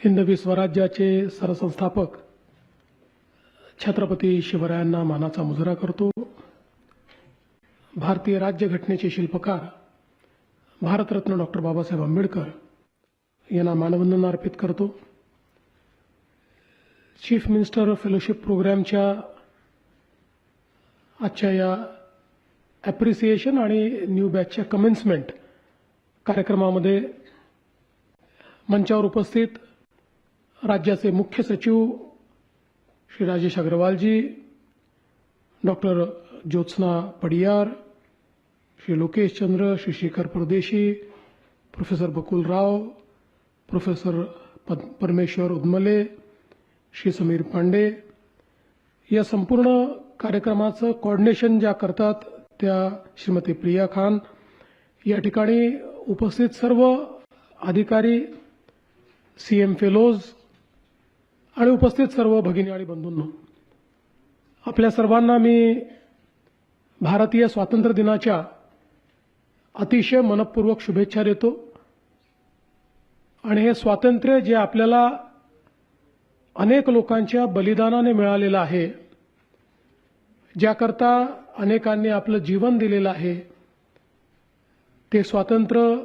हिंदवी स्वराज्याचे सरसंस्थापक छत्रपती शिवरायांना मानाचा मुजरा करतो। भारतीय राज्यघटनेचे शिल्पकार भारतरत्न डॉक्टर बाबासाहेब आंबेडकर यांना मानवंदना अर्पित करतो। चीफ मिनिस्टर फेलोशिप प्रोग्रामच्या आजच्या या ॲप्रिसिएशन आणि न्यू बॅचच्या कमेन्समेंट कार्यक्रमामध्ये मंचावर उपस्थित राज्याचे मुख्य सचिव श्री राजेश अग्रवालजी, डॉक्टर ज्योत्सना पडियार, श्री लोकेश चंद्र, श्री शेखर परदेशी, प्रोफेसर बकुल राव, प्रोफेसर परमेश्वर उदमले, श्री समीर पांडे, या संपूर्ण कार्यक्रमाचं कोऑर्डिनेशन ज्या करतात त्या श्रीमती प्रिया खान, या ठिकाणी उपस्थित सर्व अधिकारी, सीएम फेलोज आणि उपस्थित सर्व भगिनी आणि बंधूंनो, आपल्या सर्वांना मी भारतीय स्वातंत्र्य दिनाच्या अतिशय मनपूर्वक शुभेच्छा देतो। आणि हे स्वातंत्र्य जे आपल्याला अनेक लोकांच्या बलिदानाने मिळालेलं आहे, ज्याकरता अनेकांनी आपलं जीवन दिलेलं आहे, ते स्वातंत्र्य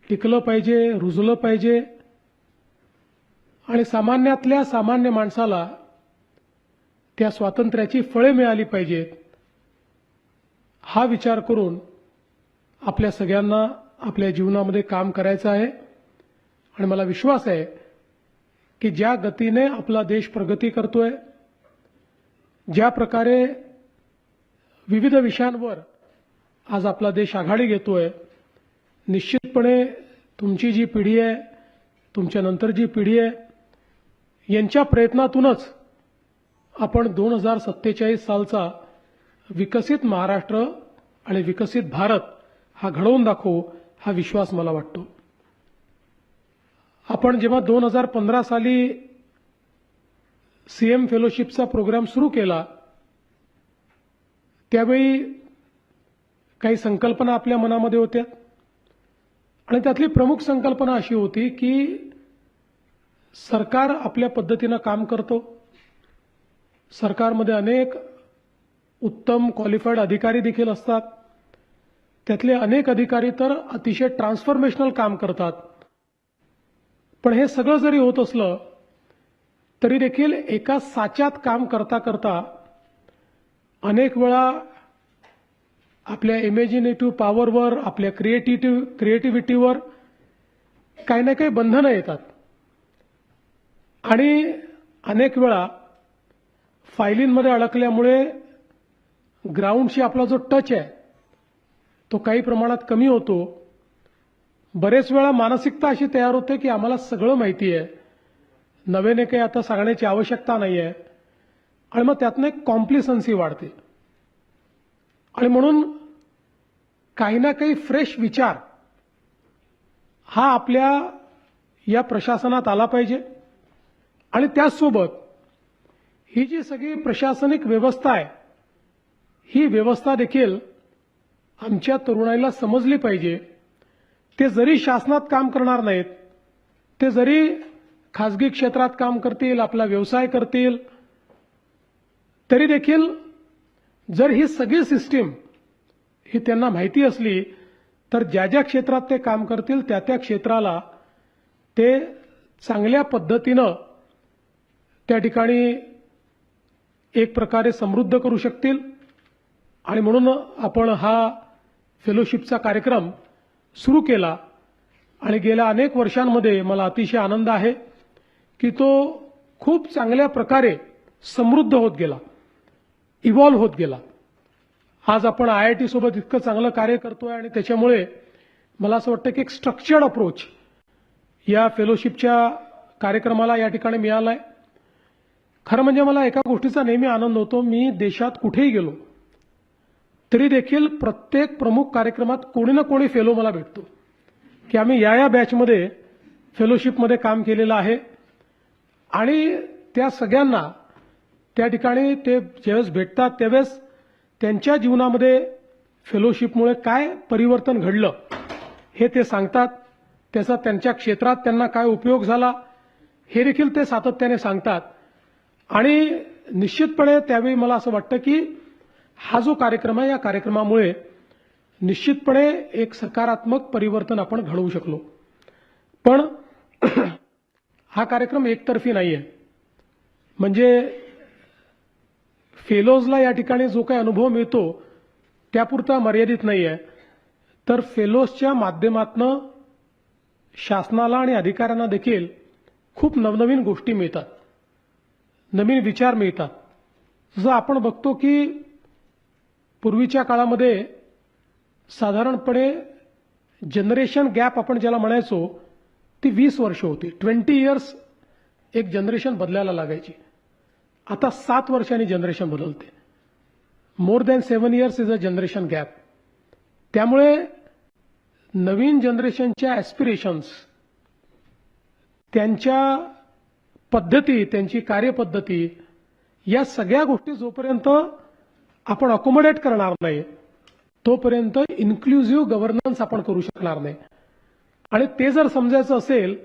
टिकलं पाहिजे, रुजलं पाहिजे आणि सामान्यातल्या सामान्य माणसाला त्या स्वातंत्र्याची फळे मिळाली पाहिजेत, हा विचार करून आपल्या सगळ्यांना आपल्या जीवनामध्ये काम करायचं आहे। आणि मला विश्वास आहे की ज्या गतीने आपला देश प्रगती करतोय, ज्या प्रकारे विविध विषयांवर आज आपला देश आघाडी घेतोय, निश्चितपणे तुमची जी पिढी आहे, तुमच्या नंतर जी पिढी आहे, यांच्या प्रयत्नातूनच आपण 2047 सालचा विकसित महाराष्ट्र आणि विकसित भारत हा घडवून दाखवू, हा विश्वास मला वाटतो। आपण जेव्हा 2015 साली सीएम फेलोशिपचा प्रोग्राम सुरू केला, त्यावेळी काही संकल्पना आपल्या मनामध्ये होत्या आणि त्यातली प्रमुख संकल्पना अशी होती की सरकार आपल्या पद्धतीनं काम करतो, सरकारमध्ये अनेक उत्तम क्वालिफाईड अधिकारी देखील असतात, त्यातले अनेक अधिकारी तर अतिशय ट्रान्सफॉर्मेशनल काम करतात। पण हे सगळं जरी होत असलं तरी देखील एका साच्यात काम करता करता अनेक वेळा आपल्या इमॅजिनेटिव्ह पॉवरवर, आपल्या क्रिएटिव्हिटीवर काही ना काही बंधनं येतात आणि अनेक वेळा फायलींमध्ये अडकल्यामुळे ग्राउंडशी आपला जो टच आहे तो काही प्रमाणात कमी होतो। बरेच वेळा मानसिकता अशी तयार होते की आम्हाला सगळं माहिती आहे, नव्याने काही आता सांगण्याची आवश्यकता नाही आहे, आणि मग त्यातनं एक कॉम्प्लिसन्सी वाढते। आणि म्हणून काही ना काही फ्रेश विचार हा आपल्या या प्रशासनात आला पाहिजे। आणि त्याचसोबत ही जी सगळी प्रशासनिक व्यवस्था आहे, ही व्यवस्था देखील आमच्या तरुणाईला समजली पाहिजे। ते जरी शासनात काम करणार नाहीत, ते जरी खासगी क्षेत्रात काम करतील, आपला व्यवसाय करतील, तरी देखील जर ही सगळी सिस्टीम ही त्यांना माहिती असली तर ज्या ज्या क्षेत्रात ते काम करतील त्या त्या क्षेत्राला ते चांगल्या पद्धतीनं त्या ठिकाणी एक प्रकारे समृद्ध करू शकतील। आणि म्हणून आपण हा फेलोशिपचा कार्यक्रम सुरू केला आणि गेल्या अनेक वर्षांमध्ये मला अतिशय आनंद आहे की तो खूप चांगल्या प्रकारे समृद्ध होत गेला, इव्हॉल्व होत गेला। आज आपण IIT सोबत इतकं चांगलं कार्य करतोय आणि त्याच्यामुळे मला असं वाटतं की एक स्ट्रक्चर्ड अप्रोच या फेलोशिपच्या कार्यक्रमाला या ठिकाणी मिळाला आहे। खरं म्हणजे मला एका गोष्टीचा नेहमी आनंद होतो, मी देशात कुठेही गेलो तरी देखील प्रत्येक प्रमुख कार्यक्रमात कोणी ना कोणी फेलो मला भेटतो की आम्ही या बॅचमध्ये फेलोशिपमध्ये काम केलेलं आहे। आणि त्या सगळ्यांना त्या ठिकाणी ते ज्यावेळेस भेटतात त्यावेळेस त्यांच्या जीवनामध्ये फेलोशिपमुळे काय परिवर्तन घडलं हे ते सांगतात। त्याचा त्यांच्या क्षेत्रात त्यांना काय उपयोग झाला हे देखील ते सातत्याने सांगतात. आणि निश्चितपणे त्यावेळी मला असं वाटतं की हा जो कार्यक्रम आहे या कार्यक्रमामुळे निश्चितपणे एक सकारात्मक परिवर्तन आपण घडवू शकलो. पण हा कार्यक्रम एकतर्फी नाहीये. म्हणजे फेलोजला या ठिकाणी जो काही अनुभव मिळतो त्यापुरता मर्यादित नाहीये, तर फेलोजच्या माध्यमातून शासनाला आणि अधिकाऱ्यांना देखील खूप नवनवीन गोष्टी मिळतात, नवीन विचार मिळतात. जसं आपण बघतो की पूर्वीच्या काळामध्ये साधारणपणे जनरेशन गॅप आपण ज्याला म्हणायचो ती 20 वर्ष होती. 20 इयर्स एक जनरेशन बदलायला लागायची. आता 7 वर्षांनी जनरेशन बदलते. More than 7 years is a generation gap. त्यामुळे नवीन जनरेशनच्या ॲस्पिरेशन्स, त्यांच्या पद्धती, त्यांची कार्यपद्धती, या सगळ्या गोष्टी जोपर्यंत आपण अकोमोडेट करणार नाही तोपर्यंत इन्क्लुझिव्ह गव्हर्नन्स आपण करू शकणार नाही. आणि ते जर समजायचं असेल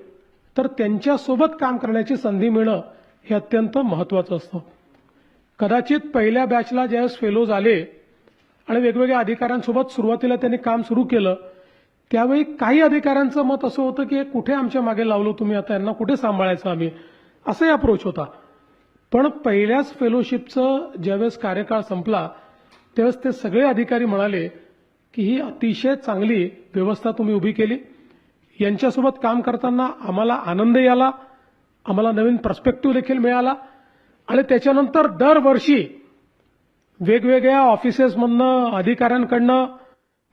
तर त्यांच्यासोबत काम करण्याची संधी मिळणं हे अत्यंत महत्त्वाचं असतं. कदाचित पहिल्या बॅचला ज्यावेळेस फेलोज आले आणि वेगवेगळ्या अधिकाऱ्यांसोबत सुरुवातीला त्यांनी काम सुरू केलं त्यावेळी काही अधिकाऱ्यांचं मत असं होतं की कुठे आमच्या मागे लावलो तुम्ही, आता यांना कुठे सांभाळायचं आम्ही, असाही अप्रोच होता. पण पहिल्याच फेलोशिपचं ज्यावेळेस कार्यकाळ संपला त्यावेळेस ते सगळे अधिकारी म्हणाले की ही अतिशय चांगली व्यवस्था तुम्ही उभी केली. यांच्यासोबत काम करताना आम्हाला आनंदही आला, आम्हाला नवीन पर्स्पेक्टिव्ह देखील मिळाला. आणि त्याच्यानंतर दरवर्षी वेगवेगळ्या ऑफिसेसमधनं अधिकाऱ्यांकडनं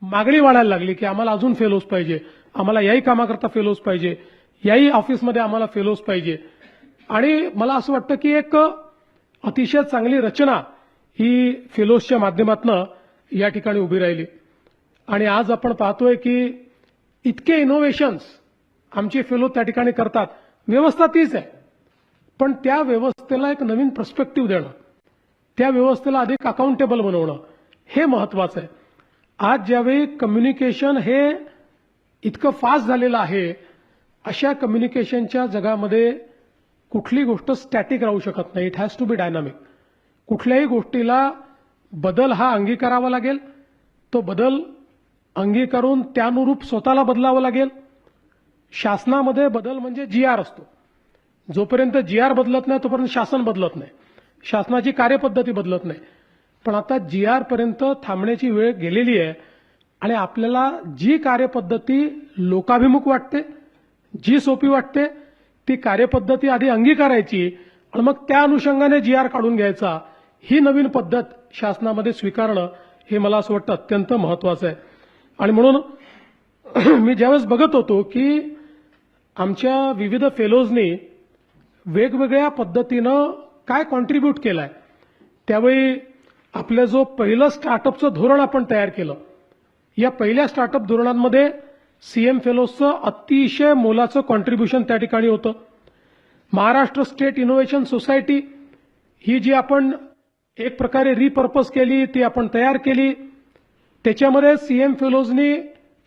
मागणी वाढायला लागली की आम्हाला अजून फेलोज पाहिजे, आम्हाला याही कामाकरता फेलोज पाहिजे, याही ऑफिसमध्ये आम्हाला फेलोज पाहिजे. आणि मला असं वाटतं की एक अतिशय चांगली रचना ही फेलोजच्या माध्यमातून या ठिकाणी उभी राहिली. आणि आज आपण पाहतोय की इतके इनोव्हेशन्स आमचे फेलो त्या ठिकाणी करतात. व्यवस्था तीच आहे, पण त्या व्यवस्थेला एक नवीन पर्स्पेक्टिव्ह देणं, त्या व्यवस्थेला अधिक अकाउंटेबल बनवणं हे महत्वाचं आहे. आज ज्यावेळी कम्युनिकेशन हे इतकं फास्ट झालेलं आहे, अशा कम्युनिकेशनच्या जगामध्ये कुठली गोष्ट स्टॅटिक राहू शकत नाही. It has to be dynamic. कुठल्याही गोष्टीला बदल हा अंगीकारावा लागेल, तो बदल अंगीकारून त्यानुरूप स्वतःला बदलावं लागेल. शासनामध्ये बदल म्हणजे GR असतो. जोपर्यंत GR बदलत नाही तोपर्यंत शासन बदलत नाही, शासनाची कार्यपद्धती बदलत नाही. पण आता GR पर्यंत थांबण्याची वेळ गेलेली आहे आणि आपल्याला जी कार्यपद्धती लोकाभिमुख वाटते, जी सोपी वाटते, ती कार्यपद्धती आधी अंगीकारायची आणि मग त्या अनुषंगाने GR काढून घ्यायचा. ही नवीन पद्धत शासनामध्ये स्वीकारणं हे मला असं वाटतं अत्यंत महत्वाचं आहे. आणि म्हणून मी ज्यावेळेस बघत होतो की आमच्या विविध फेलोजनी वेगवेगळ्या पद्धतीनं काय कॉन्ट्रीब्यूट केलंय, त्यावेळी आपलं जो पहिलं स्टार्टअपचं धोरण आपण तयार केलं, या पहिल्या स्टार्टअप धोरणांमध्ये CM फेलोजचं अतिशय मोलाचं कॉन्ट्रीब्युशन त्या ठिकाणी होतं. महाराष्ट्र स्टेट इनोव्हेशन सोसायटी ही जी आपण एक प्रकारे रिपर्पज केली, ती आपण तयार केली. त्याच्यामध्ये CM फेलोजनी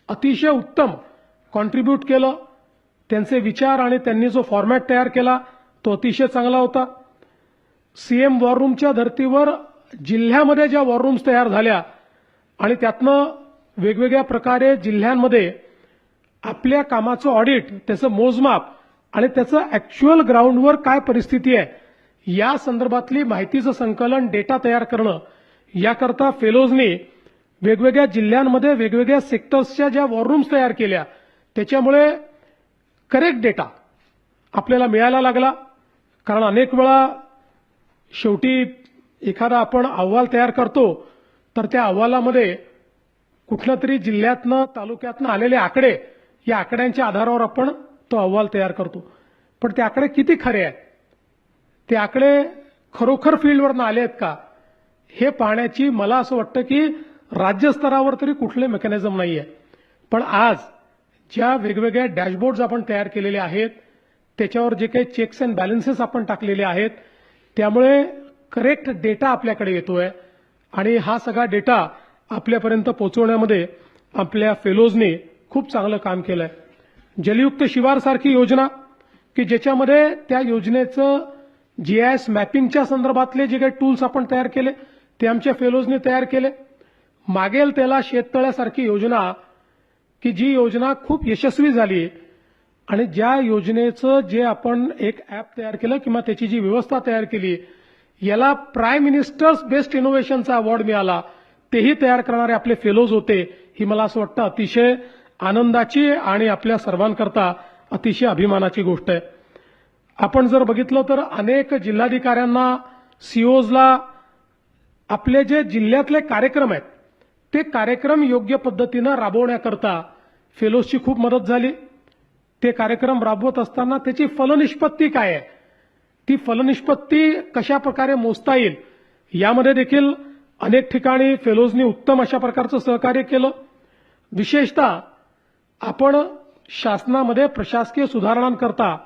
अतिशय उत्तम कॉन्ट्रीब्यूट केलं. त्यांचे विचार आणि त्यांनी जो फॉर्मॅट तयार केला तो अतिशय चांगला होता. CM वॉर रूमच्या धर्तीवर जिल्ह्यामध्ये ज्या वॉर रूम्स तयार झाल्या आणि त्यातनं वेगवेगळ्या प्रकारे जिल्ह्यांमध्ये आपल्या कामाचं ऑडिट, त्याचं मोजमाप आणि त्याचं ॲक्च्युअल ग्राउंडवर काय परिस्थिती आहे या संदर्भातली माहितीचं संकलन, डेटा तयार करणं, याकरता फेलोजनी वेगवेगळ्या जिल्ह्यांमध्ये वेगवेगळ्या सेक्टर्सच्या ज्या वॉर रूम्स तयार केल्या त्याच्यामुळे करेक्ट डेटा आपल्याला मिळायला लागला. कारण अनेक वेळा शेवटी एखादा आपण अहवाल तयार करतो तर त्या अहवालामध्ये कुठल्या तरी जिल्ह्यातनं, तालुक्यातनं आलेले आकडे, या आकड्यांच्या आधारावर आपण तो अहवाल तयार करतो. पण ते आकडे किती खरे आहेत, ते आकडे खरोखर फील्डवरनं आले आहेत का, हे पाहण्याची मला असं वाटतं की राज्यस्तरावर तरी कुठले मेकॅनिझम नाही आहे. पण आज ज्या वेगवेगळ्या डॅशबोर्ड्स आपण तयार केलेले आहेत, त्याच्यावर जे काही चेक्स अँड बॅलन्सेस आपण टाकलेले आहेत, त्यामुळे करेक्ट डेटा आपल्याकडे येतोय आणि हा सगळा डेटा आपल्यापर्यंत पोहोचवण्यामध्ये आपल्या फेलोजनी खूप चांगलं काम केलंय. जलयुक्त शिवार सारखी योजना की ज्याच्यामध्ये त्या योजनेचं GIS मॅपिंगच्या संदर्भातले जे काही टूल्स आपण तयार केले ते आमच्या फेलोजने तयार केले. मागेल त्याला शेततळ्यासारखी योजना की जी योजना खूप यशस्वी झाली आणि ज्या योजनेचं जे आपण एक ॲप तयार केलं किंवा त्याची जी व्यवस्था तयार केली याला प्राईम मिनिस्टर्स बेस्ट इनोव्हेशनचा अवॉर्ड मिळाला. तेही तयार करणारे आपले फेलोज होते. ही मला असं वाटतं अतिशय आनंदाची आणि आपल्या सर्वांकरता अतिशय अभिमानाची गोष्ट आहे. आपण जर बघितलं तर अनेक जिल्हाधिकाऱ्यांना सीओजला आपले जे जिल्ह्यातले कार्यक्रम आहेत ते कार्यक्रम योग्य पद्धतीनं राबवण्याकरता फेलोजची खूप मदत झाली. ते कार्यक्रम राबवत असताना त्याची फलनिष्पत्ती काय आहे, ती फलनिष्पत्ती कशा प्रकारे मोजता येईल यामध्ये देखील अनेक ठिकाणी फेलोजनी उत्तम अशा प्रकारचं सहकार्य केलं. विशेषतः आपण शासनामध्ये प्रशासकीय सुधारणांकरता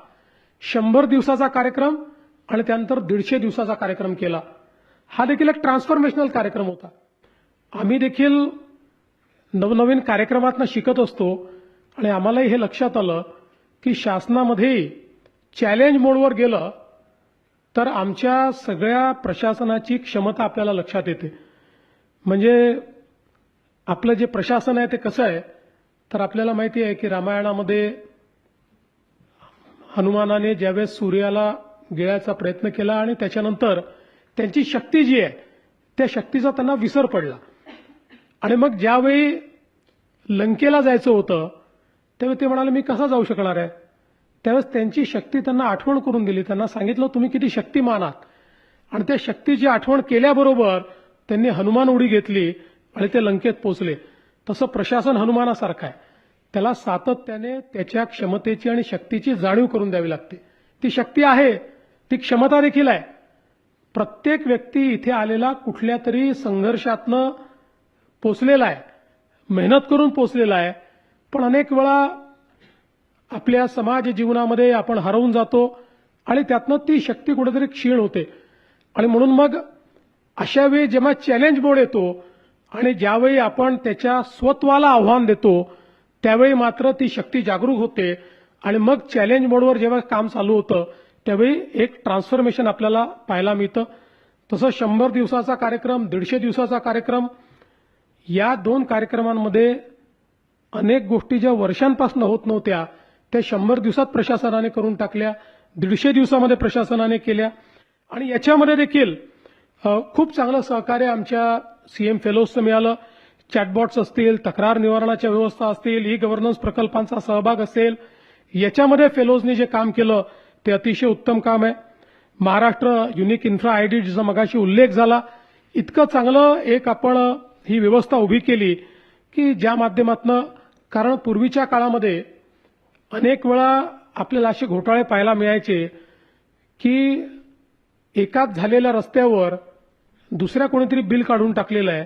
100 दिवसाचा कार्यक्रम आणि त्यानंतर 150 दिवसाचा कार्यक्रम केला. हा देखील एक ट्रान्सफॉर्मेशनल कार्यक्रम होता. आम्ही देखील नवनवीन कार्यक्रमातनं शिकत असतो आणि आम्हालाही हे लक्षात आलं की शासनामध्ये चॅलेंज मोडवर गेलं तर आमच्या सगळ्या प्रशासनाची क्षमता आपल्याला लक्षात येते. म्हणजे आपलं जे प्रशासन आहे ते कसं आहे तर आपल्याला माहिती आहे की रामायणामध्ये हनुमानाने ज्यावेळेस सूर्याला गिळायचा प्रयत्न केला आणि त्याच्यानंतर त्यांची शक्ती जी आहे त्या शक्तीचा त्यांना विसर पडला आणि मग ज्यावेळी लंकेला जायचं होतं त्यावेळी ते म्हणाले मी कसा जाऊ शकणार आहे. त्यावेळेस त्यांची शक्ती त्यांना आठवण करून दिली. त्यांना सांगितलं तुम्ही किती शक्तिमान आहात आणि त्या शक्तीची आठवण केल्याबरोबर त्यांनी हनुमान उडी घेतली आणि ते लंकेत पोहोचले. तसं प्रशासन हनुमानासारखं आहे. त्याला सातत्याने त्याच्या क्षमतेची आणि शक्तीची जाणीव करून द्यावी लागते. ती शक्ती आहे, ती क्षमता देखील आहे. प्रत्येक व्यक्ती इथे आलेला कुठल्या तरी संघर्षातनं पोचलेला आहे, मेहनत करून पोचलेला आहे. पण अनेक वेळा आपल्या समाज जीवनामध्ये आपण हरवून जातो आणि त्यातनं ती शक्ती कुठेतरी क्षीण होते आणि म्हणून मग अशा वेळी जेव्हा चॅलेंज मोड येतो आणि ज्यावेळी आपण त्याच्या स्वत्वाला आव्हान देतो त्यावेळी मात्र ती शक्ती जागरूक होते आणि मग चॅलेंज मोडवर जेव्हा काम चालू होतं त्यावेळी एक ट्रान्सफॉर्मेशन आपल्याला पाहायला मिळतं. तसं 100 दिवसाचा कार्यक्रम, 150 दिवसाचा कार्यक्रम या 2 कार्यक्रमांमध्ये अनेक गोष्टी ज्या वर्षांपासून होत नव्हत्या त्या 100 दिवसात प्रशासनाने करून टाकल्या, 150 दिवसामध्ये प्रशासनाने केल्या आणि याच्यामध्ये देखील खूप चांगलं सहकार्य आमच्या सीएम फेलोजचं मिळालं. चॅटबॉट्स असतील, तक्रार निवारणाच्या व्यवस्था असतील, ई गव्हर्नन्स प्रकल्पांचा सहभाग असेल, याच्यामध्ये फेलोजने जे काम केलं ते अतिशय उत्तम काम आहे. महाराष्ट्र युनिक इन्फ्रा आयडी जिचा मगाशी उल्लेख झाला, इतकं चांगलं एक आपण ही व्यवस्था उभी केली की ज्या माध्यमातनं, कारण पूर्वीच्या काळामध्ये अनेक वेळा आपल्याला असे घोटाळे पाहायला मिळायचे की एकाच झालेल्या रस्त्यावर दुसऱ्या कोणीतरी बिल काढून टाकलेलं आहे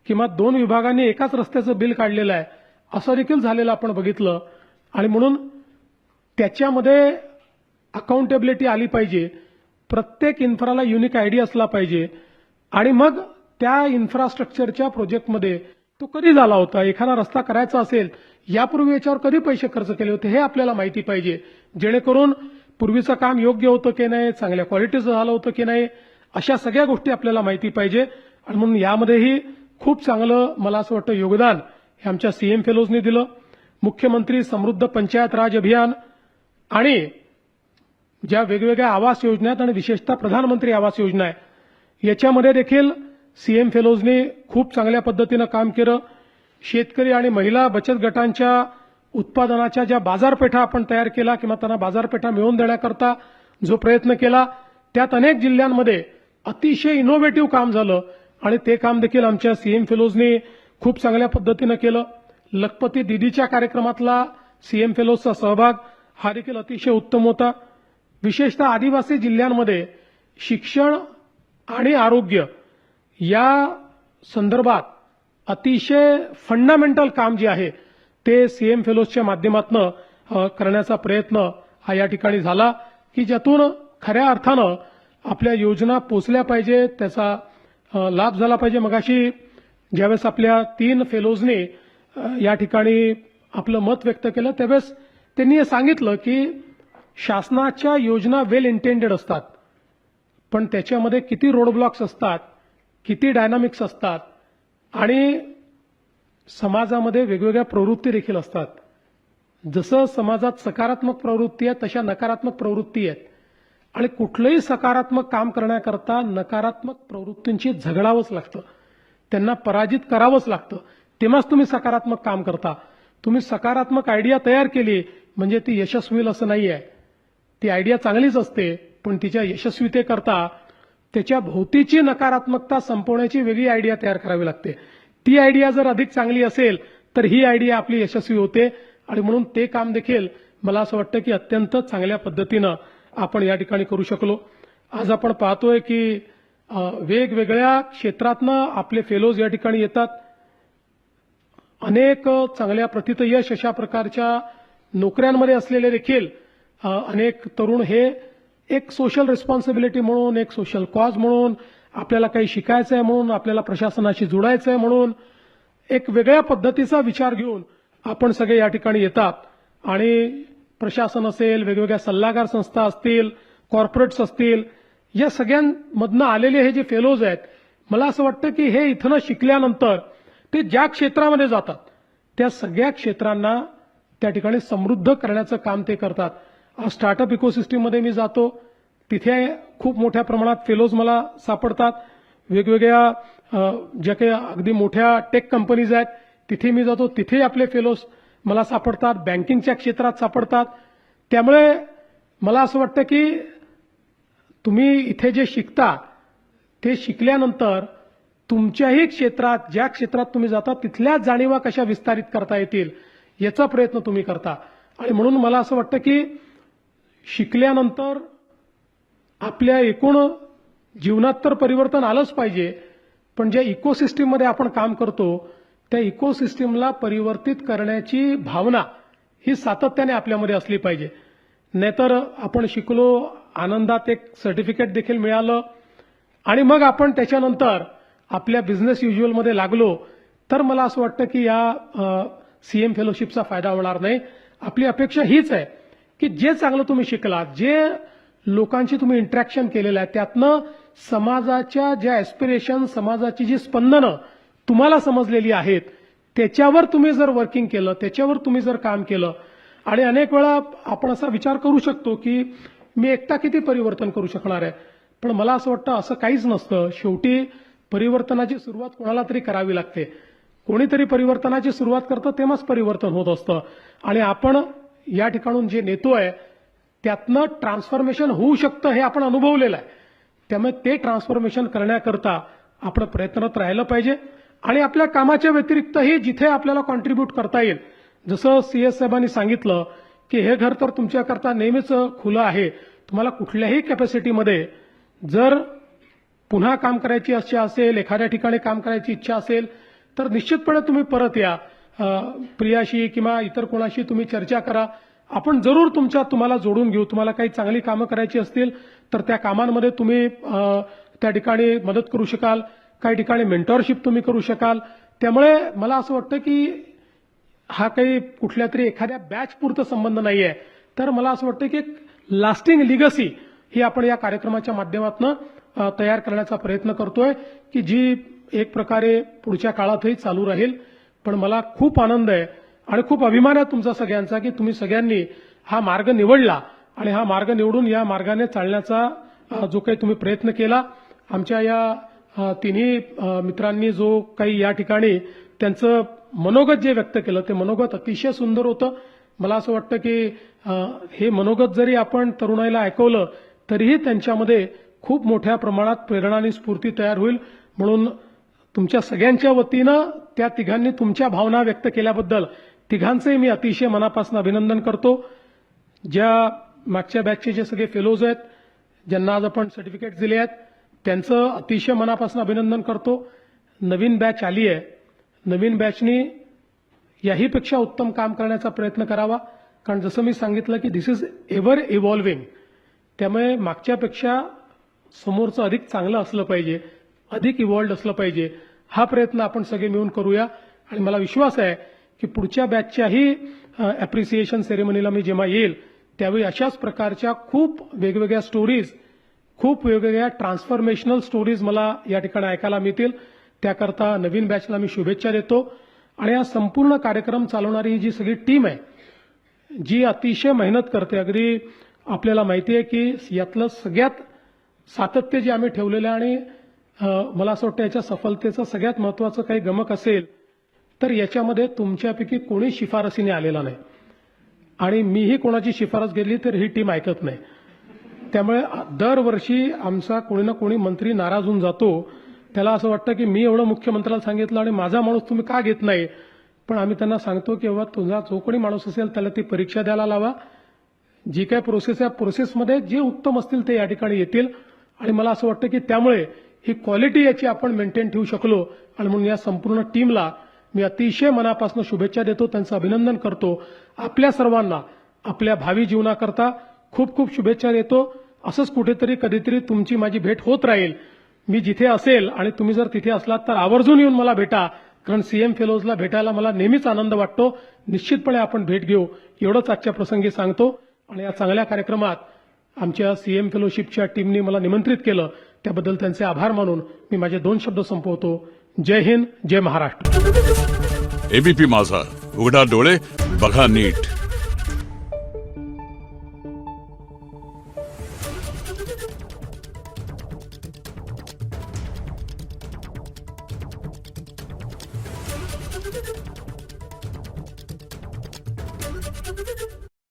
किंवा 2 विभागांनी एकाच रस्त्याचं बिल काढलेलं आहे असं देखील झालेलं आपण बघितलं. आणि म्हणून त्याच्यामध्ये अकाउंटेबिलिटी आली पाहिजे. प्रत्येक इन्फ्राला युनिक आयडी असला पाहिजे आणि मग त्या इन्फ्रास्ट्रक्चरच्या प्रोजेक्टमध्ये तो कधी झाला होता, एखादा रस्ता करायचा असेल यापूर्वी याच्यावर कधी पैसे खर्च केले होते हे आपल्याला माहिती पाहिजे. जेणेकरून पूर्वीचं काम योग्य होतं की नाही, चांगल्या क्वालिटीचं झालं होतं की नाही, अशा सगळ्या गोष्टी आपल्याला माहिती पाहिजे. आणि म्हणून यामध्येही खूप चांगलं मला असं वाटतं योगदान हे आमच्या सीएम फेलोजने दिलं. मुख्यमंत्री समृद्ध पंचायत राज अभियान आणि ज्या वेगवेगळ्या आवास योजना आहेत आणि विशेषतः प्रधानमंत्री आवास योजना आहे याच्यामध्ये देखील सीएम फेलोजने खूप चांगल्या पद्धतीनं काम केलं. शेतकरी आणि महिला बचत गटांच्या उत्पादनाच्या ज्या बाजारपेठा आपण तयार केला किंवा त्यांना बाजारपेठा मिळवून देण्याकरता जो प्रयत्न केला त्यात अनेक जिल्ह्यांमध्ये अतिशय इनोव्हेटिव्ह काम झालं आणि ते काम देखील आमच्या सीएम फेलोजने खूप चांगल्या पद्धतीनं केलं. लखपती दीदीच्या कार्यक्रमातला सीएम फेलोजचा सहभाग हा देखील अतिशय उत्तम होता. विशेषतः आदिवासी जिल्ह्यांमध्ये शिक्षण आणि आरोग्य या संदर्भात अतिशय फंडामेंटल काम जे आहे ते सीएम फेलोजच्या माध्यमातून करण्याचा प्रयत्न हा या ठिकाणी झाला की ज्यातून खऱ्या अर्थानं आपल्या योजना पोचल्या पाहिजे, त्याचा लाभ झाला पाहिजे. मगाशी ज्यावेळेस आपल्या 3 फेलोजने या ठिकाणी आपलं मत व्यक्त केलं त्यावेळेस त्यांनी हे सांगितलं की शासनाच्या योजना वेल इंटेंडेड असतात, पण त्याच्यामध्ये किती रोडब्लॉक्स असतात, किती डायनामिक्स असतात आणि समाजामध्ये वेगवेगळ्या प्रवृत्ती देखील असतात. जसं समाजात सकारात्मक प्रवृत्ती आहेत तशा नकारात्मक प्रवृत्ती आहेत आणि कुठलंही सकारात्मक काम करण्याकरता नकारात्मक प्रवृत्तींशी झगडावंच लागतं, त्यांना पराजित करावंच लागतं, तेव्हाच तुम्ही सकारात्मक काम करता. तुम्ही सकारात्मक आयडिया तयार केली म्हणजे ती यशस्वी होईल असं नाही आहे. ती आयडिया चांगलीच असते, पण तिच्या यशस्वीतेकरता त्याच्या भोवतीची नकारात्मकता संपवण्याची वेगळी आयडिया तयार करावी लागते. ती आयडिया जर अधिक चांगली असेल तर ही आयडिया आपली यशस्वी होते आणि म्हणून ते काम देखील मला असं वाटतं की अत्यंत चांगल्या पद्धतीनं आपण या ठिकाणी करू शकलो. आज आपण पाहतोय की वेगवेगळ्या क्षेत्रातनं आपले फेलोज या ठिकाणी येतात. अनेक चांगल्या प्रथितयश अशा प्रकारच्या नोकऱ्यांमध्ये असलेले देखील अनेक तरुण हे एक सोशल रिस्पॉन्सिबिलिटी म्हणून, एक सोशल कॉज म्हणून, आपल्याला काही शिकायचं आहे म्हणून, आपल्याला प्रशासनाशी जोडायचं आहे म्हणून एक वेगळ्या पद्धतीचा विचार घेऊन आपण सगळे या ठिकाणी येतात आणि प्रशासन असेल, वेगवेगळ्या सल्लागार संस्था असतील, कॉर्पोरेट्स असतील, या सगळ्यांमधनं आलेले हे जे फेलोज आहेत, मला असं वाटतं की हे इथनं शिकल्यानंतर ते ज्या क्षेत्रामध्ये जातात त्या सगळ्या क्षेत्रांना त्या ठिकाणी समृद्ध करण्याचं काम ते करतात. स्टार्टअप इकोसिस्टीममध्ये मी जातो, तिथे खूप मोठ्या प्रमाणात फेलोज मला सापडतात. वेगवेगळ्या ज्या काही अगदी मोठ्या टेक कंपनीज आहेत तिथे मी जातो, तिथे आपले फेलोज मला सापडतात, बँकिंगच्या क्षेत्रात सापडतात. त्यामुळे मला असं वाटतं की तुम्ही इथे जे शिकता ते शिकल्यानंतर तुमच्याही क्षेत्रात, ज्या क्षेत्रात तुम्ही जाता तिथल्या जाणीवा कशा विस्तारित करता येतील याचा प्रयत्न तुम्ही करता. आणि म्हणून मला असं वाटतं की शिकल्यानंतर आपल्या एकूण जीवनात तर परिवर्तन आलंच पाहिजे, पण ज्या इकोसिस्टीममध्ये आपण काम करतो त्या इकोसिस्टीमला परिवर्तित करण्याची भावना ही सातत्याने आपल्यामध्ये असली पाहिजे. नाहीतर आपण शिकलो, आनंदात एक सर्टिफिकेट देखील मिळालं आणि मग आपण त्याच्यानंतर आपल्या बिझनेस युज्युअलमध्ये लागलो तर मला असं वाटतं की या सीएम फेलोशिपचा फायदा होणार नाही. आपली अपेक्षा हीच आहे की जे चांगलं तुम्ही शिकलात, जे लोकांशी तुम्ही इंटरॅक्शन केलेलं आहे, त्यातनं समाजाच्या ज्या ॲस्पिरेशन, समाजाची जी स्पंदनं तुम्हाला समजलेली आहेत त्याच्यावर तुम्ही जर वर्किंग केलं, त्याच्यावर तुम्ही जर काम केलं. आणि अनेक वेळा आपण असा विचार करू शकतो की मी एकटा किती परिवर्तन करू शकणार आहे, पण मला असं वाटतं असं काहीच नसतं. शेवटी परिवर्तनाची सुरुवात कोणाला तरी करावी लागते. कोणीतरी परिवर्तनाची सुरुवात करतं तेव्हाच परिवर्तन होत असतं. आणि आपण या ठिकाणून जे नेतोय त्यातनं ट्रान्सफॉर्मेशन होऊ शकतं हे आपण अनुभवलेलं आहे. त्यामुळे ते ट्रान्सफॉर्मेशन करण्याकरता आपण प्रयत्नरत राहिलं पाहिजे आणि आपल्या कामाच्या व्यतिरिक्तही जिथे आपल्याला कॉन्ट्रीब्यूट करता येईल, जसं CS साहेबांनी सांगितलं की हे घर तर तुमच्याकरता नेहमीच खुलं आहे. तुम्हाला कुठल्याही कॅपॅसिटीमध्ये जर पुन्हा काम करायची इच्छा असेल, एखाद्या ठिकाणी काम करायची इच्छा असेल तर निश्चितपणे तुम्ही परत या. प्रियाशी किंवा इतर कोणाशी तुम्ही चर्चा करा. आपण जरूर तुम्हाला जोडून घेऊ. तुम्हाला काही चांगली कामं करायची असतील तर त्या कामांमध्ये तुम्ही त्या ठिकाणी मदत करू शकाल. काही ठिकाणी मेंटॉरशिप तुम्ही करू शकाल. त्यामुळे मला असं वाटतं की हा काही कुठल्या तरी एखाद्या बॅच पुरतं संबंध नाही आहे, तर मला असं वाटतं की एक लास्टिंग लिगसी ही आपण या कार्यक्रमाच्या माध्यमातून तयार करण्याचा प्रयत्न करतोय की जी एक प्रकारे पुढच्या काळातही चालू राहील. पण मला खूप आनंद आहे आणि खूप अभिमान आहे तुमचा सगळ्यांचा की तुम्ही सगळ्यांनी हा मार्ग निवडला आणि हा मार्ग निवडून या मार्गाने चालण्याचा जो काही तुम्ही प्रयत्न केला. आमच्या या तिन्ही मित्रांनी जो काही या ठिकाणी त्यांचं मनोगत जे व्यक्त केलं ते मनोगत अतिशय सुंदर होतं. मला असं वाटतं की हे मनोगत जरी आपण तरुणाईला ऐकवलं तरीही त्यांच्यामध्ये खूप मोठ्या प्रमाणात प्रेरणा आणि स्फूर्ती तयार होईल. म्हणून तुमच्या सगळ्यांच्या वतीनं त्या तिघांनी तुमच्या भावना व्यक्त केल्याबद्दल तिघांचंही मी अतिशय मनापासून अभिनंदन करतो. ज्या मागच्या बॅचचे जे सगळे फेलोज आहेत, ज्यांना आज आपण सर्टिफिकेट दिले आहेत, त्यांचं अतिशय मनापासून अभिनंदन करतो. नवीन बॅच आली आहे, नवीन बॅचनी याहीपेक्षा उत्तम काम करण्याचा प्रयत्न करावा. कारण जसं मी सांगितलं की दिस इज एव्हर इव्हॉल्व्हिंग. त्यामुळे मागच्यापेक्षा समोरचं अधिक चांगलं असलं पाहिजे, अधिक इव्हॉल्व्ड असलं पाहिजे. हा प्रयत्न आपण सगळे मिळून करूया आणि मला विश्वास आहे की पुढच्या बॅचच्याही ॲप्रिसिएशन सेरेमनीला मी जेव्हा येईल त्यावेळी अशाच प्रकारच्या खूप वेगवेगळ्या स्टोरीज, खूप वेगवेगळ्या ट्रान्सफॉर्मेशनल स्टोरीज मला या ठिकाणी ऐकायला मिळतील. त्याकरता नवीन बॅचला मी शुभेच्छा देतो. आणि हा संपूर्ण कार्यक्रम चालवणारी ही जी सगळी टीम आहे, जी अतिशय मेहनत करते, अगदी आपल्याला माहिती आहे की यातलं सगळ्यात सातत्य जे आम्ही ठेवलेलं आहे आणि मला असं वाटतं याच्या सफलतेचं सगळ्यात महत्त्वाचं काही गमक असेल तर याच्यामध्ये तुमच्यापैकी कोणी शिफारसीने आलेला नाही. आणि मीही कोणाची शिफारस केली तर ही टीम ऐकत नाही. त्यामुळे दरवर्षी आमचा कोणी ना कोणी मंत्री नाराज होऊन जातो. त्याला असं वाटतं की मी एवढं मुख्यमंत्र्याला सांगितलं आणि माझा माणूस तुम्ही का घेत नाही. पण आम्ही त्यांना सांगतो की बाबा तुझा जो कोणी माणूस असेल त्याला ती परीक्षा द्यायला लावा. जी काय प्रोसेस आहे प्रोसेसमध्ये जे उत्तम असतील ते या ठिकाणी येतील. आणि मला असं वाटतं की त्यामुळे ही क्वालिटी याची आपण मेंटेन ठेवू शकलो. आणि म्हणून या संपूर्ण टीमला मी अतिशय मनापासून शुभेच्छा देतो, त्यांचं अभिनंदन करतो. आपल्या सर्वांना आपल्या भावी जीवनाकरता खूप खूप शुभेच्छा देतो. असंच कुठेतरी कधीतरी तुमची माझी भेट होत राहील. मी जिथे असेल आणि तुम्ही जर तिथे असलात तर आवर्जून येऊन मला भेटा, कारण सीएम फेलोजला भेटायला मला नेहमीच आनंद वाटतो. निश्चितपणे आपण भेट घेऊ एवढंच आजच्या प्रसंगी सांगतो. आणि या चांगल्या कार्यक्रमात आमच्या सीएम फेलोशिपच्या टीमने मला निमंत्रित केलं त्याबद्दल त्यांचे आभार मानून मी माझे 2 शब्द संपवतो. जय हिंद, जय महाराष्ट्र. एबीपी माझा, उघडा डोळे बघा नीट. Thank you.